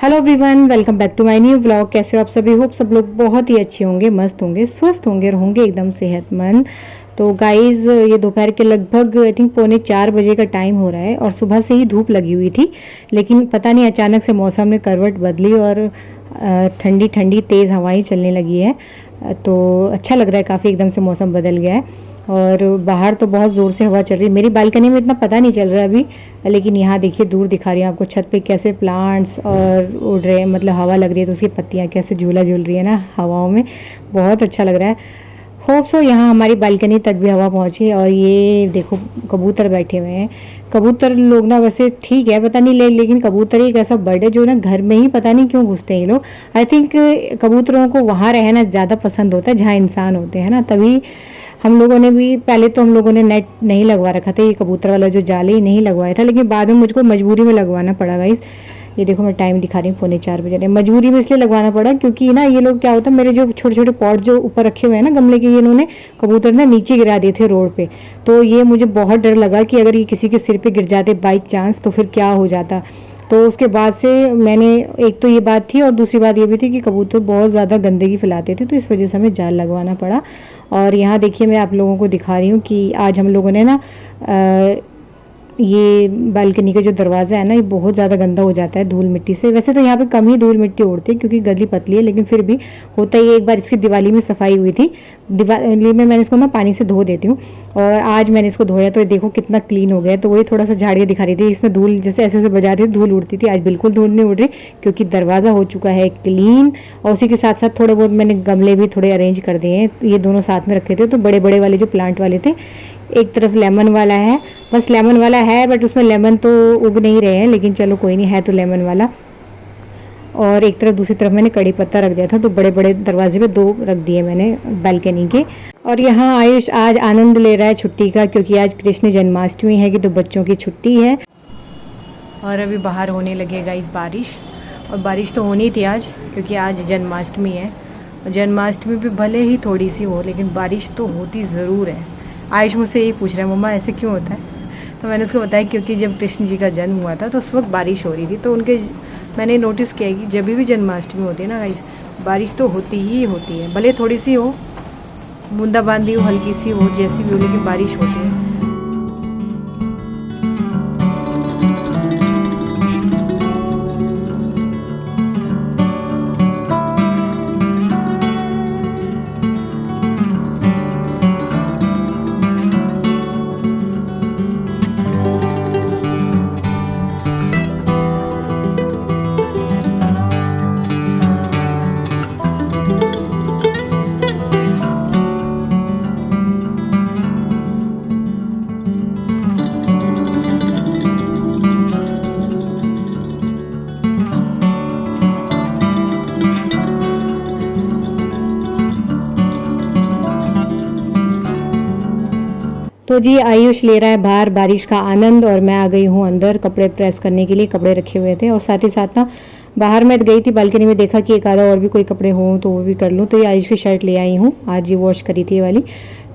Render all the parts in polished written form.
Hello everyone, welcome back to my new vlog. कैसे हो आप सभी? होप सब लोग बहुत ही अच्छे होंगे, मस्त होंगे, स्वस्थ होंगे और होंगे एकदम सेहतमंद। तो गाइज़, ये दोपहर के लगभग आई थिंक 3:45 का टाइम हो रहा है और सुबह से ही धूप लगी हुई थी, लेकिन पता नहीं अचानक से मौसम ने करवट बदली और ठंडी ठंडी तेज़ हवाएं चलने लगी है। तो अच्छा लग रहा है, काफ़ी एकदम से मौसम बदल गया है। और बाहर तो बहुत ज़ोर से हवा चल रही है। मेरी बालकनी में इतना पता नहीं चल रहा है अभी, लेकिन यहाँ देखिए दूर दिखा रही है आपको, छत पे कैसे प्लांट्स और उड़ रहे हैं, मतलब हवा लग रही है तो उसकी पत्तियाँ कैसे झूला झूल रही है ना हवाओं में। बहुत अच्छा लग रहा है। होप सो यहाँ हमारी बालकनी तक भी हवा पहुँची। और ये देखो कबूतर बैठे हुए हैं। कबूतर लोग ना वैसे ठीक है, पता नहीं लेकिन कबूतर एक ऐसा बर्ड है जो ना घर में ही पता नहीं क्यों घुसते हैं ये लोग। आई थिंक कबूतरों को वहाँ रहना ज़्यादा पसंद होता है जहाँ इंसान होते हैं ना। तभी हम लोगों ने भी पहले तो हम लोगों ने नेट नहीं लगवा रखा था, ये कबूतर वाला जो जाले ही नहीं लगवाया था, लेकिन बाद में मुझको मजबूरी में लगवाना पड़ा गाइस। ये देखो मैं टाइम दिखा रही हूँ, 3:45 बजे। मजबूरी में इसलिए लगवाना पड़ा क्योंकि ना ये लोग क्या होता है, मेरे जो छोटे छोटे पॉट जो ऊपर रखे हुए हैं ना गमले के, ये इन्होंने कबूतर ना नीचे गिरा दिए थे रोड पे। तो ये मुझे बहुत डर लगा कि अगर ये किसी के सिर पे गिर जाते बाई चांस तो फिर क्या हो जाता। तो उसके बाद से मैंने, एक तो ये बात थी और दूसरी बात ये भी थी कि कबूतर बहुत ज़्यादा गंदगी फैलाते थे, तो इस वजह से हमें जाल लगवाना पड़ा। और यहाँ देखिए मैं आप लोगों को दिखा रही हूँ कि आज हम लोगों ने ना ये बालकनी का जो दरवाज़ा है ना, ये बहुत ज़्यादा गंदा हो जाता है धूल मिट्टी से। वैसे तो यहाँ पे कम ही धूल मिट्टी उड़ती है क्योंकि गली पतली है, लेकिन फिर भी होता ही है। एक बार इसकी दिवाली में सफाई हुई थी, दिवाली में मैंने इसको ना पानी से धो देती हूँ, और आज मैंने इसको धोया तो देखो कितना क्लीन हो गया। तो वही थोड़ा सा झाड़ियाँ दिखा रही थी, इसमें धूल जैसे ऐसे ऐसे बजाती थी धूल उड़ती थी, आज बिल्कुल धूल नहीं उड़ रही क्योंकि दरवाज़ा हो चुका है क्लीन। और उसी के साथ साथ थोड़े बहुत मैंने गमले भी थोड़े अरेंज कर दिए हैं, ये दोनों साथ में रखे थे। तो बड़े बड़े वाले जो प्लांट वाले थे, एक तरफ लेमन वाला है, बस लेमन वाला है, बट उसमें लेमन तो उग नहीं रहे हैं, लेकिन चलो कोई नहीं, है तो लेमन वाला। और एक तरफ दूसरी तरफ मैंने कड़ी पत्ता रख दिया था, तो बड़े बड़े दरवाजे पे 2 रख दिए मैंने बालकनी के। और यहाँ आयुष आज आनंद ले रहा है छुट्टी का, क्योंकि आज कृष्ण जन्माष्टमी है कि तो बच्चों की छुट्टी है। और अभी बाहर होने लगेगा इस बारिश, और बारिश तो होनी थी आज क्योंकि आज जन्माष्टमी है। जन्माष्टमी भी भले ही थोड़ी सी हो, लेकिन बारिश तो होती ज़रूर है। आयुष मुझसे यही पूछ रहा है, मम्मा ऐसे क्यों होता है? तो मैंने उसको बताया क्योंकि जब कृष्ण जी का जन्म हुआ था तो उस वक्त बारिश हो रही थी, तो उनके मैंने नोटिस किया कि जब भी जन्माष्टमी होती है ना गाइस, बारिश तो होती ही होती है, भले थोड़ी सी हो, बूंदाबांदी हो, हल्की सी हो, जैसी भी हो, लेकिन बारिश होती है। तो जी आयुष ले रहा है बाहर बारिश का आनंद, और मैं आ गई हूँ अंदर कपड़े प्रेस करने के लिए। कपड़े रखे हुए थे, और साथ ही साथ ना बाहर मैं गई थी बालकनी में, देखा कि एक आधा और भी कोई कपड़े हों तो वो भी कर लूँ। तो ये आयुष की शर्ट ले आई हूँ, आज ये वॉश करी थी ये वाली।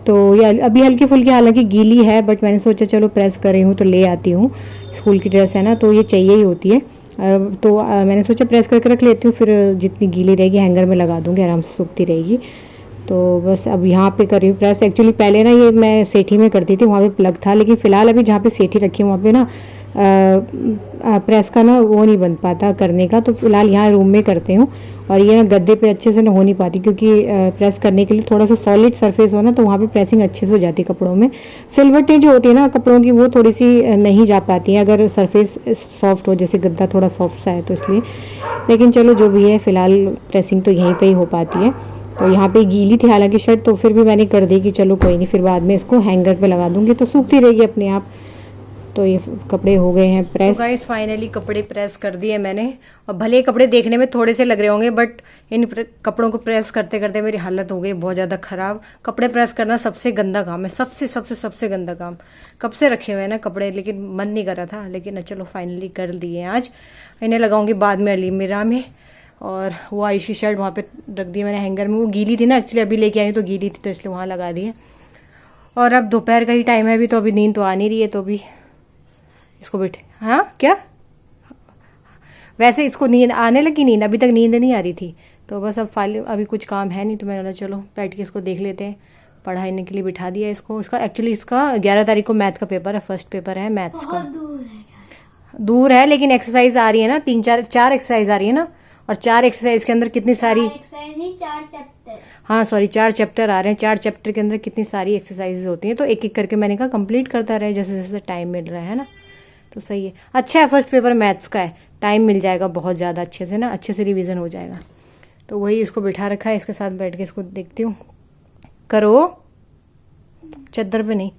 तो ये अभी हल्की फुल्की हालांकि गीली है, बट मैंने सोचा चलो प्रेस कर रही हूँ तो ले आती हूँ। स्कूल की ड्रेस है ना, तो ये चाहिए ही होती है। तो मैंने सोचा प्रेस करके रख लेती हूँ, फिर जितनी गीली रहेगी हैंगर में लगा दूँगी, आराम से सूखती रहेगी। तो बस अब यहाँ पे कर रही हूँ प्रेस। एक्चुअली पहले ना ये मैं सेठी में करती थी, वहाँ पे प्लग था, लेकिन फ़िलहाल अभी जहाँ पे सेठी रखी है वहाँ पे ना प्रेस का ना वो नहीं बन पाता करने का, तो फिलहाल यहाँ रूम में करते हूँ। और ये ना गद्दे पे अच्छे से ना हो नहीं पाती, क्योंकि प्रेस करने के लिए थोड़ा सा सॉलिड सरफेस हो ना, तो वहाँ पे प्रेसिंग अच्छे से हो जाती है कपड़ों में। सिलवटें जो होती है ना कपड़ों की, वो थोड़ी सी नहीं जा पाती हैं अगर सरफेस सॉफ्ट हो, जैसे गद्दा थोड़ा सॉफ्ट सा है तो इसलिए। लेकिन चलो जो भी है, फ़िलहाल प्रेसिंग तो यहीं पर ही हो पाती है। तो यहाँ पे गीली थी हालांकि शर्ट, तो फिर भी मैंने कर दी कि चलो कोई नहीं, फिर बाद में इसको हैंगर पे लगा दूंगी तो सूखती रहेगी अपने आप। तो ये कपड़े हो गए हैं प्रेस। तो गाइस फाइनली कपड़े प्रेस कर दिए मैंने। और भले कपड़े देखने में थोड़े से लग रहे होंगे, बट इन कपड़ों को प्रेस करते करते मेरी हालत हो गई बहुत ज़्यादा ख़राब। कपड़े प्रेस करना सबसे गंदा काम है, सबसे सबसे सबसे गंदा काम। कब से रखे हुए हैं ना कपड़े, लेकिन मन नहीं कर रहा था, लेकिन चलो फाइनली कर दिए आज। इन्हें लगाऊंगी बाद में अलमीरा में। और वो आयुष की शर्ट वहाँ पे रख दी मैंने हैंगर में, वो गीली थी ना एक्चुअली, अभी लेके आई तो गीली थी, तो इसलिए वहाँ लगा दी है। और अब दोपहर का ही टाइम है अभी, तो अभी नींद तो आ नहीं रही है, तो अभी इसको बैठे। हाँ क्या वैसे इसको नींद आने लगी, नींद अभी तक नींद नहीं आ रही थी। तो बस अब फाइल अभी कुछ काम है नहीं, तो मैंने बोला चलो बैठ के इसको देख लेते हैं। पढ़ाने के लिए बिठा दिया इसको। इसका एक्चुअली इसका 11 तारीख को मैथ का पेपर है, फर्स्ट पेपर है मैथ्स का। दूर है लेकिन एक्सरसाइज आ रही है ना, 4 एक्सरसाइज आ रही है ना, और 4 एक्सरसाइज के अंदर कितनी सारी, 4 चैप्टर, हाँ सॉरी 4 चैप्टर आ रहे हैं। 4 चैप्टर के अंदर कितनी सारी एक्सरसाइजेज होती हैं, तो एक एक करके मैंने कहा कंप्लीट करता रहे जैसे जैसे टाइम मिल रहा है ना। तो सही है, अच्छा है, फर्स्ट पेपर मैथ्स का है, टाइम मिल जाएगा बहुत ज़्यादा अच्छे से ना, अच्छे से रिवीजन हो जाएगा। तो वही इसको बिठा रखा है, इसके साथ बैठ के इसको देखती हूँ। करो, चद्दर पे नहीं।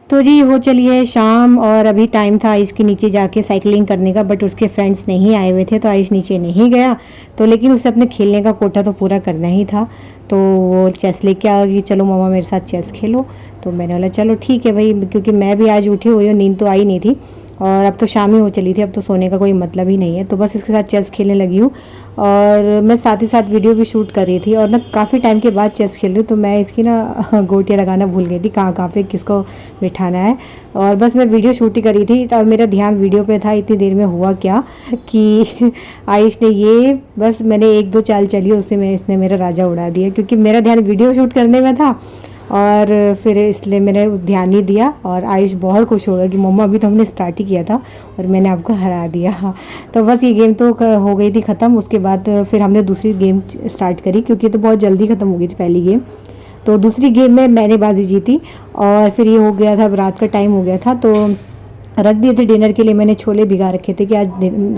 तो जी हो चलिए शाम, और अभी टाइम था आयुष के नीचे जाके साइकिलिंग करने का, बट उसके फ्रेंड्स नहीं आए हुए थे तो आयुष नीचे नहीं गया। तो लेकिन उसे अपने खेलने का कोटा तो पूरा करना ही था, तो वो चेस लेके आ गई, चलो मम्मा मेरे साथ चेस खेलो। तो मैंने बोला चलो ठीक है भाई, क्योंकि मैं भी आज उठी हुई हूँ, नींद तो आई नहीं थी, और अब तो शाम ही हो चली थी, अब तो सोने का कोई मतलब ही नहीं है। तो बस इसके साथ चेस खेलने लगी हूँ, और मैं साथ ही साथ वीडियो भी शूट कर रही थी। और ना काफ़ी टाइम के बाद चेस खेल रही हूँ, तो मैं इसकी ना गोटियाँ लगाना भूल गई थी, कहाँ पे किसको बिठाना है, और बस मैं वीडियो शूट ही कर रही थी। और मेरा ध्यान वीडियो पे था। इतनी देर में हुआ क्या कि आयुष ने ये बस मैंने 1-2 चाल चली, उससे मैं इसने मेरा राजा उड़ा दिया, क्योंकि मेरा ध्यान वीडियो शूट करने में था, और फिर इसलिए मैंने ध्यान नहीं दिया। और आयुष बहुत खुश हो गया कि मम्मा अभी तो हमने स्टार्ट ही किया था और मैंने आपको हरा दिया। तो बस ये गेम तो हो गई थी ख़त्म। उसके बाद फिर हमने दूसरी गेम स्टार्ट करी, क्योंकि तो बहुत जल्दी ख़त्म हो गई थी पहली गेम। तो दूसरी गेम में मैंने बाजी जीती, और फिर ये हो गया था, रात का टाइम हो गया था, तो रख दिए थे डिनर के लिए। मैंने छोले भिगा रखे थे कि आज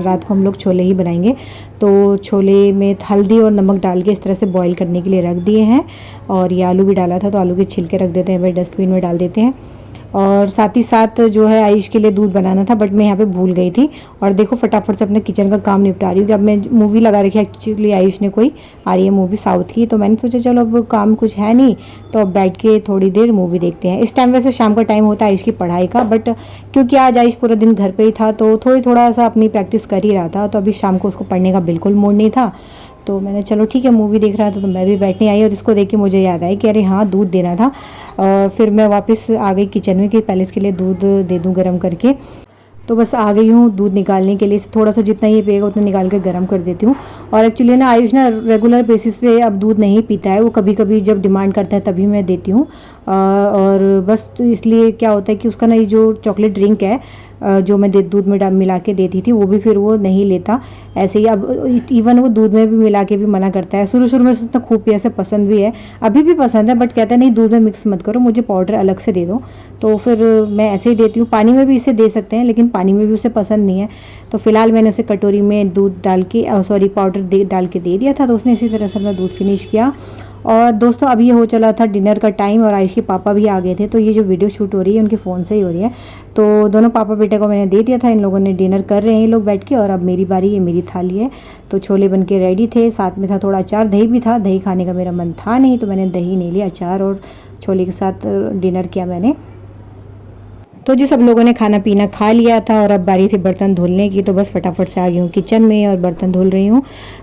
रात को हम लोग छोले ही बनाएंगे। तो छोले में हल्दी और नमक डाल के इस तरह से बॉईल करने के लिए रख दिए हैं, और ये आलू भी डाला था, तो आलू के छिलके रख देते हैं भाई, डस्टबिन में डाल देते हैं। और साथ ही साथ जो है आयुष के लिए दूध बनाना था, बट मैं यहाँ पे भूल गई थी। और देखो फटाफट से अपने किचन का काम निपटा रही हूँ कि अब मैं मूवी लगा रखी है, एक्चुअली आयुष ने कोई आ रही है मूवी साउथ की, तो मैंने सोचा चलो अब काम कुछ है नहीं, तो अब बैठ के थोड़ी देर मूवी देखते हैं। इस टाइम वैसे शाम का टाइम होता है आयुष की पढ़ाई का, बट क्योंकि आज आयुष पूरा दिन घर पर ही था, तो थोड़ा सा अपनी प्रैक्टिस कर ही रहा था। तो अभी शाम को उसको पढ़ने का बिल्कुल मूड नहीं था, तो मैंने चलो ठीक है मूवी देख रहा था, तो मैं भी बैठने आई, और इसको देख के मुझे याद आया कि अरे हाँ दूध देना था। और फिर मैं वापस आ गई किचन में कि पहले इसके लिए दूध दे दूँ गर्म करके। तो बस आ गई हूँ दूध निकालने के लिए, थोड़ा सा जितना ये पिएगा उतना निकाल के गर्म कर देती हूँ। और एक्चुअली ना आयुष ना रेगुलर बेसिस पे अब दूध नहीं पीता है, वो कभी कभी जब डिमांड करता है तभी मैं देती हूँ। और बस तो इसलिए क्या होता है कि उसका ना ये जो चॉकलेट ड्रिंक है जो मैं दूध में मिला के देती थी, वो भी फिर वो नहीं लेता ऐसे ही। अब इवन वो दूध में भी मिला के भी मना करता है। शुरू में उतना खूब पिया से पसंद भी है, अभी भी पसंद है, बट कहता है नहीं दूध में मिक्स मत करो, मुझे पाउडर अलग से दे दो। तो फिर मैं ऐसे ही देती हूँ। पानी में भी इसे दे सकते हैं, लेकिन पानी में भी उसे पसंद नहीं है। तो फिलहाल मैंने उसे कटोरी में दूध डाल के पाउडर डाल के दे दिया था, तो उसने इसी तरह से अपना दूध फिनिश किया। और दोस्तों अब ये हो चला था डिनर का टाइम, और आयुष के पापा भी आ गए थे। तो ये जो वीडियो शूट हो रही है उनके फ़ोन से ही हो रही है। तो दोनों पापा बेटे को मैंने दे दिया था, इन लोगों ने डिनर कर रहे हैं ये लोग बैठ के, और अब मेरी बारी, ये मेरी थाली है। तो छोले बन के रेडी थे, साथ में था थोड़ा अचार, दही भी था। दही खाने का मेरा मन था नहीं, तो मैंने दही नहीं लिया, अचार और छोले के साथ डिनर किया मैंने। तो जी सब लोगों ने खाना पीना खा लिया था, और अब बारी थी बर्तन धुलने की। तो बस फटाफट से आ गई हूँ किचन में और बर्तन धुल रही हूँ।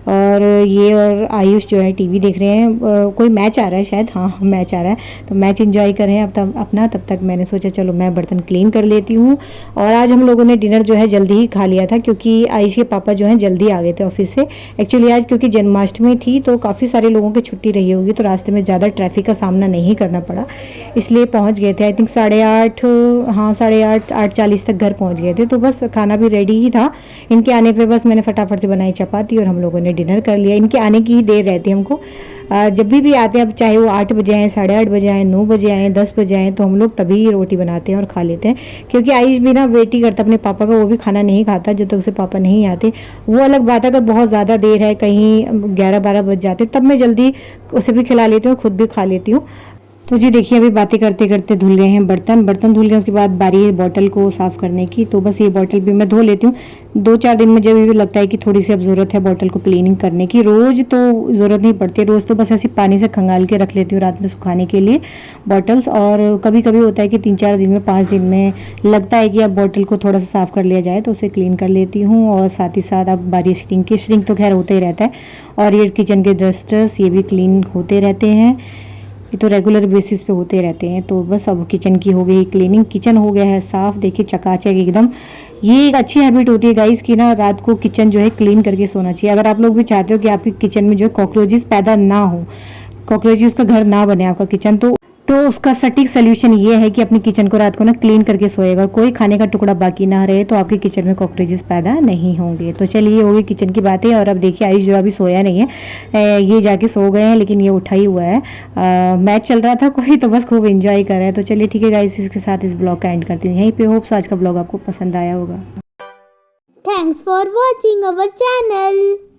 और ये और आयुष जो है टीवी देख रहे हैं, कोई मैच आ रहा है शायद, हाँ मैच आ रहा है, तो मैच एंजॉय कर रहे हैं तब तक मैंने सोचा चलो मैं बर्तन क्लीन कर लेती हूँ। और आज हम लोगों ने डिनर जो है जल्दी ही खा लिया था, क्योंकि आयुष के पापा जो हैं जल्दी आ गए थे ऑफिस से। एक्चुअली आज क्योंकि जन्माष्टमी थी, तो काफ़ी सारे लोगों की छुट्टी रही होगी, तो रास्ते में ज़्यादा ट्रैफिक का सामना नहीं करना पड़ा, इसलिए पहुँच गए थे। आई थिंक 8:30, हाँ 8:30 8:40 तक घर पहुंच गए थे। तो बस खाना भी रेडी ही था इनके आने पे, बस मैंने फटाफट से बनाई चपाती और हम लोगों ने डिनर कर लिया। इनके आने की ही देर रहती है हमको, जब भी आते हैं, अब चाहे वो 8 बजे आएँ, 8:30 बजे आएँ, 9 बजे आएँ, 10 बजे आएँ, तो हम लोग तभी रोटी बनाते हैं और खा लेते हैं। क्योंकि आयुष भी ना वेट ही करता अपने पापा का, वो भी खाना नहीं खाता जब तक उसे पापा नहीं आते। वो अलग बात है, अगर बहुत ज़्यादा देर है, कहीं 11-12 बज जाते, तब मैं जल्दी उसे भी खिला लेती हूँ, खुद भी खा लेती हूँ। तो जी देखिए अभी बातें करते करते धुल गए हैं बर्तन धुल गए। उसके बाद बारी है बॉटल को साफ़ करने की, तो बस ये बॉटल भी मैं धो लेती हूँ 2-4 दिन में, जब भी लगता है कि थोड़ी सी अब ज़रूरत है बॉटल को क्लीनिंग करने की। रोज़ तो ज़रूरत नहीं पड़ती, रोज़ तो बस ऐसे पानी से खंगाल के रख लेती हूँ रात में सुखाने के लिए बॉटल्स। और कभी कभी होता है कि 3-4 दिन में, 5 दिन में लगता है कि अब बॉटल को थोड़ा सा साफ़ कर लिया जाए, तो उसे क्लीन कर लेती हूँ। और साथ ही साथ अब बारी श्रिंक तो खैर होता ही रहता है, और ये किचन के डस्टर्स ये भी क्लीन होते रहते हैं। ये तो रेगुलर बेसिस पे होते रहते हैं। तो बस अब किचन की हो गई क्लीनिंग, किचन हो गया है साफ, देखिए चकाचक एकदम। ये एक अच्छी हैबिट होती है गाइस कि ना रात को किचन जो है क्लीन करके सोना चाहिए। अगर आप लोग भी चाहते हो कि आपके किचन में जो है कॉकरोचेस पैदा ना हो, कॉकरोचेस का घर ना बने आपका किचन, तो उसका सटीक सोल्यूशन ये है कि अपनी किचन को रात को ना क्लीन करके सोएगा, कोई खाने का टुकड़ा बाकी ना रहे, तो आपके किचन में कॉकरोचेस पैदा नहीं होंगे। तो चलिए ये हो गई किचन की बातें। और अब देखिए आयुष जो अभी सोया नहीं है, ये जाके सो गए हैं, लेकिन ये उठा ही हुआ है। मैच चल रहा था कोई, तो बस खूब एंजॉय कर रहा है। तो चलिए ठीक है गाइस, इसके साथ इस ब्लॉग का एंड करती हूँ यहीं पे। होप्स आज का ब्लॉग आपको पसंद आया होगा। Thanks for watching our channel.